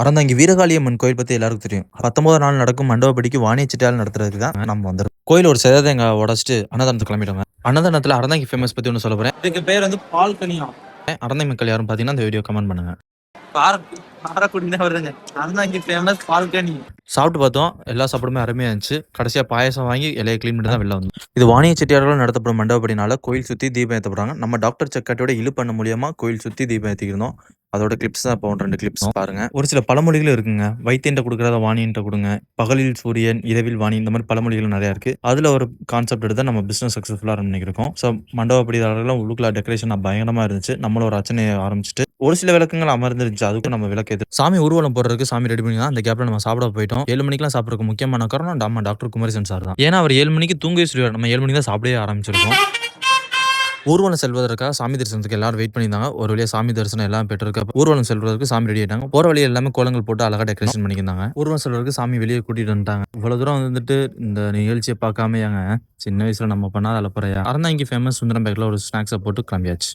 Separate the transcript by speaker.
Speaker 1: அறந்தாங்கி வீரகாளியம்மன் கோயில் பத்தி எல்லாருக்கும் தெரியும். 19 நாள் நடக்கும் மண்டபப்படிக்கு வாணிய சிட்டால் நடத்துறதுக்கு தான் நம்ம வந்திருக்கோம். கோயில் ஒரு தேங்காய் உடைச்சிட்டு அன்னதானத்துக்கு கிளம்பிட்டோங்க. அன்னதானத்துல அறந்தாங்கி ஃபேமஸ் பத்தி ஒன்று சொல்ல போறேன்.
Speaker 2: இதுக்கு பேர் வந்து பால் கனியா.
Speaker 1: அறந்தாங்கி மக்கள் யாரும் பார்த்தீங்கன்னா அந்த வீடியோ கமெண்ட் பண்ணுங்க.
Speaker 2: காரக்குடினே வருதுங்க. அறந்தாங்கி ஃபேமஸ் பால் கனி.
Speaker 1: சாப்பிட்டு பார்த்தோம். எல்லா சாப்பாடுமே அருமையா இருந்துச்சு. கடைசியா பாயசம் வாங்கி இலையை கிளீன் பண்ணி தான் வெளில வந்தோம். இது வாணிய செட்டியார்களால் நடத்தப்படும் மண்டபப்படினால கோயில் சுத்தி தீபம் ஏற்றப்படுறாங்க. நம்ம டாக்டர் செக்காட்டியோட இழுப்பண்ண மூலியமா கோயில் சுத்தி தீபம் ஏற்றிருந்தோம். அதோட கிளிப்ஸ் தான் இப்போ 2 கிளிப்ஸ் பாருங்க. ஒரு சில பழமொழிகளும் இருக்குங்க. வைத்தியன்ட்ட கொடுக்குறத வாணியன்ட்ட கொடுங்க, பகலில் சூரியன் இரவில் வாணி, இந்த மாதிரி பழமொழிகள் நிறைய இருக்கு. அதுல ஒரு கான்செப்ட் எடுத்து நம்ம பிசினஸ் சக்சஸ்ஃபுல்லா ரன் பண்ணிருக்கோம். ஸோ மண்டபப்படிதாரர்களும் உள்ளுக்குள்ள டெக்கரேஷன் பயங்கரமா இருந்துச்சு. நம்மளும் ஒரு அர்ச்சனையை ஆரம்பிச்சுட்டு ஒரு சில விளக்கங்கள் அமர்ந்துருந்துச்சு. அதுக்கும் நம்ம விளக்கு சாமி ஊர்வலம் போடுறதுக்கு சாமி ரெடி பண்ணி தான் அந்த கேப்ல நம்ம சாப்பிட போயிட்டோம். 7 மணிக்கெல்லாம் சாப்பிட்றதுக்கு முக்கியமான காரணம் நம்ம டாக்டர் குமரேசன் சார் தான். ஏன்னா அவர் 7 மணிக்கு தூங்கவே சொல்லுவார். நம்ம 7 மணிக்கு தான் சாப்பிடவே ஆரம்பிச்சிருக்கோம். ஊர்வலம் செல்வதற்காக சாமி தரிசனத்துக்கு எல்லாரும் வெயிட் பண்ணியிருந்தாங்க. ஒரு வழியா சாமி தரிசனம் எல்லாம் பெற்றிருக்க ஊர்வலம் செல்வதற்கு சாமி ரெடி ஆயிட்டாங்க. போற வழி எல்லாமே கோலங்கள் போட்டு அழகா டெக்கரேஷன் பண்ணியிருந்தாங்க. ஊர்வலம் செல்வதற்கு சாமி வெளியே கூட்டிட்டு வந்துட்டாங்க. இவ்வளவு தூரம் வந்துட்டு இந்த நிகழ்ச்சியை பார்க்காம சின்ன வயசுல நம்ம பண்ணாத அலப்பறையா. அறந்தாங்கி ஃபேமஸ் சுந்தரம் பேக்ல ஒரு ஸ்நாக்ஸை போட்டு கிளம்பியாச்சு.